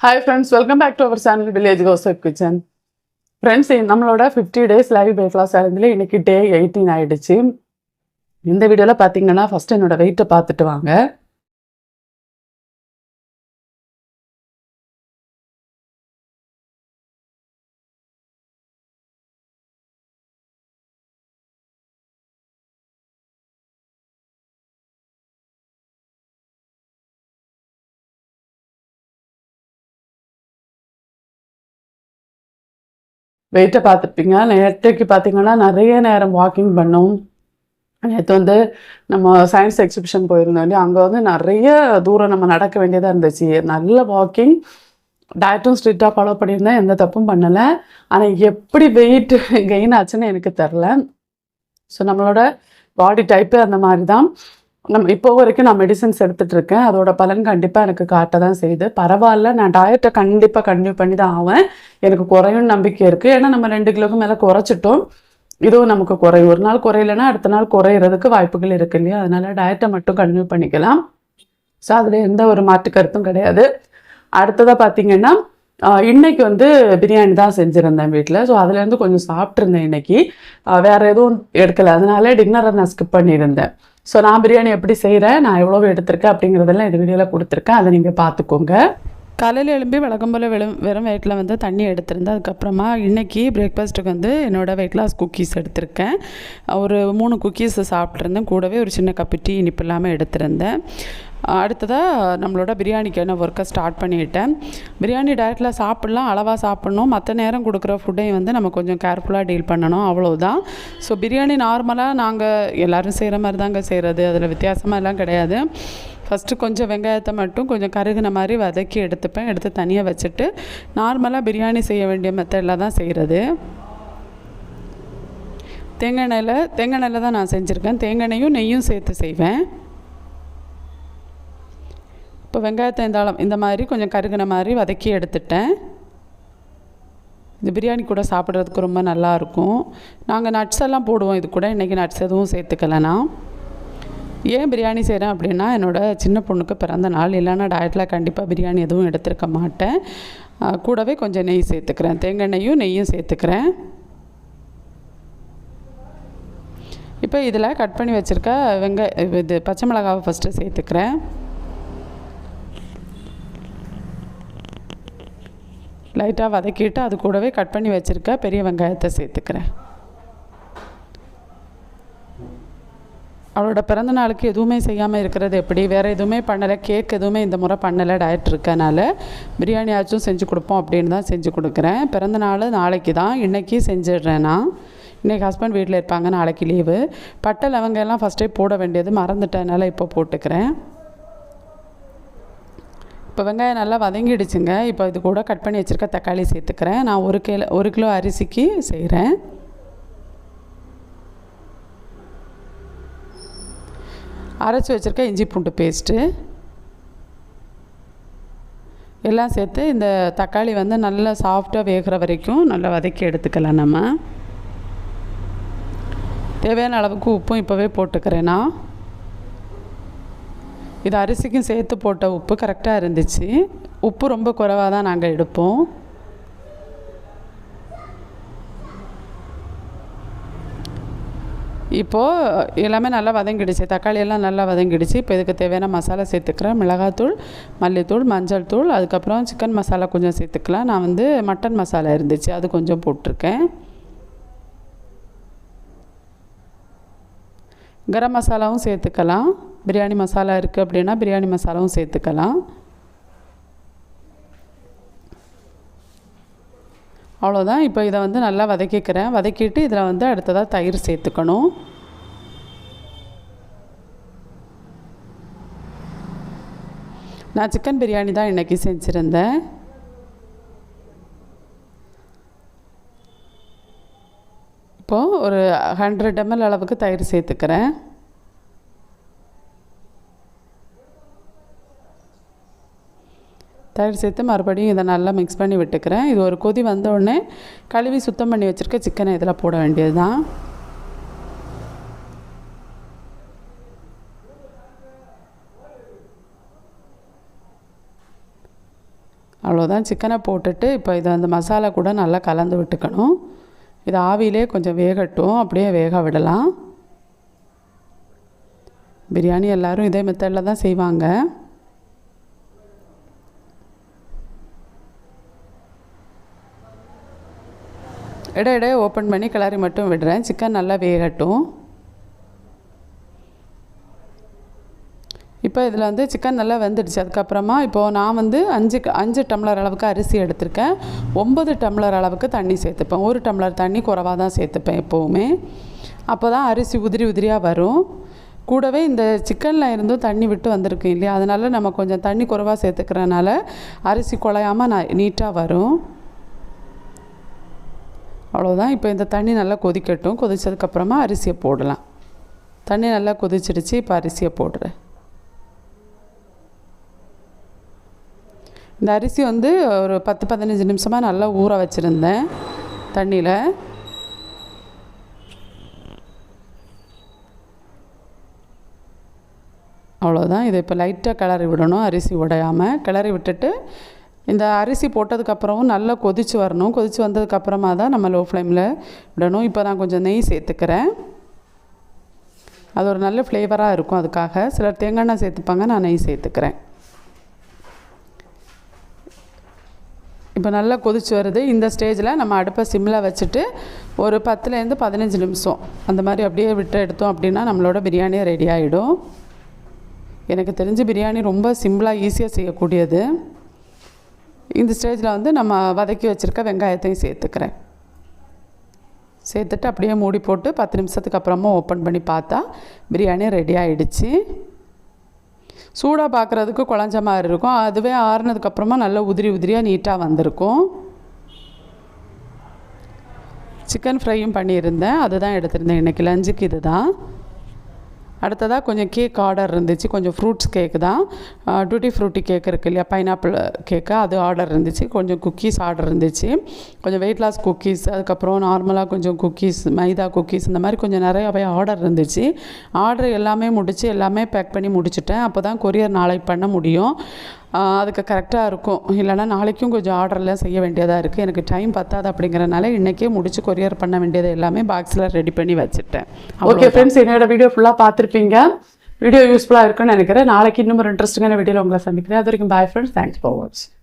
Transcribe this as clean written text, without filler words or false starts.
Hi friends, welcome back to our channel Village Gossip Kitchen. Friends, நம்மளோட 50 days live weight loss சேலஞ்சில் இன்னைக்கு day 18 ஆயிடுச்சு. இந்த வீடியோவில் பார்த்தீங்கன்னா ஃபர்ஸ்ட் என்னோட வெயிட்டை பார்த்துட்டு வாங்க. வெயிட்டை பார்த்துருப்பீங்க. நேற்றுக்கு பார்த்தீங்கன்னா நிறைய நேரம் வாக்கிங் பண்ணோம். நேற்று வந்து நம்ம சயின்ஸ் எக்ஸிபிஷன் போயிருந்தோம் இல்லையா, அங்கே வந்து நிறைய தூரம் நம்ம நடக்க வேண்டியதாக இருந்துச்சு. நல்ல வாக்கிங், டயட்டும் ஸ்ட்ரிக்டாக ஃபாலோ பண்ணியிருந்தேன், எந்த தப்பும் பண்ணலை. ஆனால் எப்படி வெயிட் கெயின் ஆச்சுன்னு எனக்கு தெரில. ஸோ நம்மளோட பாடி டைப்பு அந்த மாதிரி தான். நம்ம இப்போ வரைக்கும் நான் மெடிசன்ஸ் எடுத்துகிட்டு இருக்கேன். அதோட பலன் கண்டிப்பாக எனக்கு காட்ட தான் செய்யுது. பரவாயில்ல, நான் டயட்டை கண்டிப்பாக கன்டினியூ பண்ணி தான் ஆவேன். எனக்கு குறையும் நம்பிக்கை இருக்குது. ஏன்னா நம்ம 2 கிலோக்கு மேலே குறைச்சிட்டோம். இதுவும் நமக்கு குறையும். ஒரு நாள் குறையலைன்னா அடுத்த நாள் குறையிறதுக்கு வாய்ப்புகள் இருக்கு இல்லையா, அதனால டயட்டை மட்டும் கன்டினியூ பண்ணிக்கலாம். ஸோ அதில் எந்த ஒரு மாற்று கருத்தும் கிடையாது. அடுத்ததாக பார்த்தீங்கன்னா இன்னைக்கு வந்து பிரியாணி தான் செஞ்சுருந்தேன் வீட்டில். ஸோ அதுலேருந்து கொஞ்சம் சாப்பிட்ருந்தேன் இன்னைக்கு. வேறு எதுவும் எடுக்கலை, அதனால டின்னரை நான் ஸ்கிப் பண்ணியிருந்தேன். ஸோ நான் பிரியாணி எப்படி செய்கிறேன், நான் எவ்வளோ எடுத்திருக்கேன் அப்படிங்கிறதெல்லாம் இந்த வீடியோவில் கொடுத்துருக்கேன், அதை நீங்கள் பார்த்துக்கோங்க. காலையில் எழும்பி வழக்கம் போல் வெறும் வெயிட்டில் வந்து தண்ணி எடுத்திருந்தேன். அதுக்கப்புறமா இன்றைக்கி பிரேக்ஃபாஸ்ட்டுக்கு வந்து என்னோடய வெயிட் லாஸ் குக்கீஸ் எடுத்திருக்கேன். ஒரு 3 குக்கீஸ் சாப்பிட்ருந்தேன். கூடவே ஒரு சின்ன கப்பு டீ இனிப்பு இல்லாமல் எடுத்திருந்தேன். அடுத்ததாக நம்மளோட பிரியாணிக்கான ஒர்க்கை ஸ்டார்ட் பண்ணிவிட்டேன். பிரியாணி டயட்டில் சாப்பிட்லாம், அளவாக சாப்பிட்ணும். மற்ற நேரம் கொடுக்குற ஃபுட்டையும் வந்து நம்ம கொஞ்சம் கேர்ஃபுல்லாக டீல் பண்ணணும், அவ்வளோதான். ஸோ பிரியாணி நார்மலாக நாங்கள் எல்லோரும் செய்கிற மாதிரி தாங்க செய்கிறது, அதில் வித்தியாசமாக எல்லாம் கிடையாது. ஃபஸ்ட்டு கொஞ்சம் வெங்காயத்தை மட்டும் கொஞ்சம் கருகுன மாதிரி வதக்கி எடுத்துப்பேன். எடுத்து தனியாக வச்சுட்டு நார்மலாக பிரியாணி செய்ய வேண்டிய மெத்தடில் தான் செய்கிறது. தேங்காய் எண்ணெயில் தான் நான் செஞ்சுருக்கேன். தேங்காய் எண்ணெயும் நெய்யும் சேர்த்து செய்வேன். இப்போ வெங்காயத்தை இந்த மாதிரி கொஞ்சம் கருகுன மாதிரி வதக்கி எடுத்துட்டேன். இது பிரியாணி கூட சாப்பிட்றதுக்கு ரொம்ப நல்லாயிருக்கும். நாங்கள் நட்ஸ் எல்லாம் போடுவோம் இது கூட. இன்றைக்கி நட்ஸ் எதுவும் சேர்த்துக்கலைனா. ஏன் பிரியாணி செய்கிறேன் அப்படின்னா, என்னோடய சின்ன பொண்ணுக்கு பிறந்த நாள். இல்லைன்னா டயட்டில் கண்டிப்பாக பிரியாணி எதுவும் எடுத்துருக்க மாட்டேன். கூடவே கொஞ்சம் நெய் சேர்த்துக்கிறேன். தேங்காய் நெய்யும் சேர்த்துக்கிறேன். இப்போ இதில் கட் பண்ணி வச்சுருக்க இது பச்சை மிளகாவை ஃபஸ்ட்டு சேர்த்துக்கிறேன். லைட்டாக வதக்கிட்டு அது கூடவே கட் பண்ணி வச்சுருக்க பெரிய வெங்காயத்தை சேர்த்துக்கிறேன். அவளோட பிறந்த நாளுக்கு எதுவுமே செய்யாமல் இருக்கிறது எப்படி? வேறு எதுவுமே பண்ணலை, கேக் எதுவுமே இந்த முறை பண்ணலை, டயட் இருக்கனால பிரியாணியாச்சும் செஞ்சு கொடுப்போம் அப்படின்னு தான் செஞ்சு கொடுக்குறேன். பிறந்த நாள் நாளைக்கு தான், இன்றைக்கி செஞ்சிடுறேன் நான். இன்றைக்கி ஹஸ்பண்ட் வீட்டில் இருப்பாங்க, நாளைக்கு லீவு. பட்டை லவங்கெல்லாம் ஃபஸ்ட்டே போட வேண்டியது மறந்துட்டனால இப்போ போட்டுக்கிறேன். இப்போ வெங்காயம் நல்லா வதங்கிடுச்சுங்க. இப்போ இது கூட கட் பண்ணி வச்சுருக்க தக்காளி சேர்த்துக்கிறேன். நான் 1 கிலோ அரிசிக்கு செய்கிறேன். அரைச்சி வச்சுருக்க இஞ்சி பூண்டு பேஸ்ட்டு எல்லாம் சேர்த்து இந்த தக்காளி வந்து நல்லா சாஃப்டாக வேகிற வரைக்கும் நல்லா வதக்கி எடுத்துக்கலாம். நம்ம தேவையான அளவுக்கு உப்பும் இப்போவே போட்டுக்கிறேன் நான். இது அரிசிக்கும் சேர்த்து போட்ட உப்பு கரெக்டாக இருந்துச்சு. உப்பு ரொம்ப குறைவாக தான் நாங்கள் எடுப்போம். இப்போது எல்லாமே நல்லா வதங்கிடுச்சு, தக்காளி எல்லாம் நல்லா வதங்கிடுச்சு. இப்போ இதுக்கு தேவையான மசாலா சேர்த்துக்கிறேன். மிளகாத்தூள், மல்லித்தூள், மஞ்சள் தூள், அதுக்கப்புறம் சிக்கன் மசாலா கொஞ்சம் சேர்த்துக்கலாம். நான் வந்து மட்டன் மசாலா இருந்துச்சு, அது கொஞ்சம் போட்டிருக்கேன். கரம் மசாலாவும் சேர்த்துக்கலாம். பிரியாணி மசாலா இருக்குது அப்படின்னா பிரியாணி மசாலாவும் சேர்த்துக்கலாம். அவ்வளோதான். இப்போ இதை வந்து நல்லா வதக்கிக்கிறேன். வதக்கிட்டு இதில் வந்து அடுத்ததாக தயிர் சேர்த்துக்கணும். நான் சிக்கன் பிரியாணி தான் இன்றைக்கி செஞ்சுருந்தேன். இப்போது ஒரு 100 ml அளவுக்கு தயிர் சேர்த்துக்கிறேன். தயிர் சேர்த்து மறுபடியும் இதை நல்லா மிக்ஸ் பண்ணி விட்டுக்கிறேன். இது ஒரு கொதி வந்தோடனே கழுவி சுத்தம் பண்ணி வச்சுருக்க சிக்கனை இதில் போட வேண்டியது தான். அவ்வளோதான். சிக்கனை போட்டுட்டு இப்போ இதை அந்த மசாலா கூட நல்லா கலந்து விட்டுக்கணும். இது ஆவியிலே கொஞ்சம் வேகட்டும், அப்படியே வேக விடலாம். பிரியாணி எல்லோரும் இதே மெத்தடில் தான் செய்வாங்க. இடையிடையே ஓப்பன் பண்ணி கிளறி மட்டும் விடுறேன். சிக்கன் நல்லா வேகட்டும். இப்போ இதில் வந்து சிக்கன் நல்லா வெந்துடுச்சு. அதுக்கப்புறமா இப்போது நான் வந்து 5 டம்ளர் அளவுக்கு அரிசி எடுத்திருக்கேன். 9 டம்ளர் அளவுக்கு தண்ணி சேர்த்துப்பேன். 1 டம்ளர் தண்ணி குறைவாக தான் சேர்த்துப்பேன் எப்போவுமே. அப்போ தான் அரிசி உதிரியாக வரும். கூடவே இந்த சிக்கனில் இருந்தும் தண்ணி விட்டு வந்திருக்கு இல்லையா, அதனால் நம்ம கொஞ்சம் தண்ணி குறைவாக சேர்த்துக்கிறனால அரிசி குழையாமல் நீட்டாக வரும். அவ்வளோதான். இப்போ இந்த தண்ணி நல்லா கொதிக்கட்டும். கொதித்ததுக்கப்புறமா அரிசியை போடலாம். தண்ணி நல்லா கொதிச்சிடுச்சு. இப்போ அரிசியை போடுறேன். இந்த அரிசி வந்து ஒரு 10-15 நிமிஷமாக நல்லா ஊற வச்சுருந்தேன் தண்ணியில். அவ்வளோதான். இதை இப்போ லைட்டாக கிளறி விடணும், அரிசி உடையாமல் கிளறி விட்டுட்டு இந்த அரிசி போட்டதுக்கப்புறமும் நல்லா கொதித்து வரணும். கொதித்து வந்ததுக்கப்புறமா தான் நம்ம லோ ஃப்ளேமில் விடணும். இப்போ நான் கொஞ்சம் நெய் சேர்த்துக்கிறேன். அது ஒரு நல்ல ஃப்ளேவராக இருக்கும். அதுக்காக சிலர் தேங்காய் எண்ணெய் சேர்த்துப்பாங்க, நான் நெய் சேர்த்துக்கிறேன். இப்போ நல்லா கொதிச்சு வருது. இந்த ஸ்டேஜில் நம்ம அடுப்பை சிம்மில் வச்சுட்டு ஒரு 10லேருந்து 15 நிமிஷம் அந்த மாதிரி அப்படியே விட்டு எடுத்தோம் அப்படின்னா நம்மளோட பிரியாணி ரெடி ஆகிடும். எனக்கு தெரிஞ்சு பிரியாணி ரொம்ப சிம்பிளாக ஈஸியாக செய்யக்கூடியது. இந்த ஸ்டேஜில் வந்து நம்ம வதக்கி வச்சுருக்க வெங்காயத்தையும் சேர்த்துக்கிறேன். சேர்த்துட்டு அப்படியே மூடி போட்டு 10 நிமிஷத்துக்கு அப்புறமா ஓப்பன் பண்ணி பார்த்தா பிரியாணி ரெடி ஆகிடுச்சு. சூடாக பார்க்குறதுக்கு குழஞ்ச மாதிரி இருக்கும். அதுவே ஆறுனதுக்கப்புறமா நல்லா உதிரியாக நீட்டாக வந்திருக்கும். சிக்கன் ஃப்ரையும் பண்ணியிருந்தேன், அதுதான் எடுத்திருந்தேன் இன்றைக்கி லஞ்சுக்கு. இது தான். அடுத்ததாக கொஞ்சம் கேக் ஆர்டர் இருந்துச்சு. கொஞ்சம் ஃப்ரூட்ஸ் கேக்கு தான், டூட்டி ஃப்ரூட்டி கேக் இருக்குது இல்லையா, பைனாப்பிள் கேக்கு, அது ஆர்டர் இருந்துச்சு. கொஞ்சம் குக்கீஸ் ஆர்டர் இருந்துச்சு. கொஞ்சம் வெயிட் லாஸ் குக்கீஸ், அதுக்கப்புறம் நார்மலாக கொஞ்சம் குக்கீஸ், மைதா குக்கீஸ், இந்த மாதிரி கொஞ்சம் நிறையாவே ஆர்டர் இருந்துச்சு. ஆர்டர் எல்லாமே முடித்து எல்லாமே பேக் பண்ணி முடிச்சுட்டேன். அப்போ தான் கொரியர் நாளைக்கு பண்ண முடியும். அதுக்கு கரெக்டாக இருக்கும். இல்லைனா நாளைக்கும் கொஞ்சம் ஆர்டர்லாம் செய்ய வேண்டியதாக இருக்குது. எனக்கு டைம் பத்தாது அப்படிங்கிறனால இன்றைக்கே முடித்து கொரியர் பண்ண வேண்டியது எல்லாமே பாக்ஸில் ரெடி பண்ணி வச்சுட்டேன். ஓகே ஃப்ரெண்ட்ஸ், என்னோட வீடியோ ஃபுல்லாக பார்த்துருப்பீங்க. வீடியோ யூஸ்ஃபுல்லாக இருக்குன்னு நினைக்கிறேன். நாளைக்கு இன்னும் ஒரு இன்ட்ரெஸ்டிங்கான வீடியோவில் உங்களை சந்திக்கிறேன். அது வரைக்கும் பாய் ஃப்ரெண்ட்ஸ். தேங்க்ஸ் ஃபார் வாட்சிங்.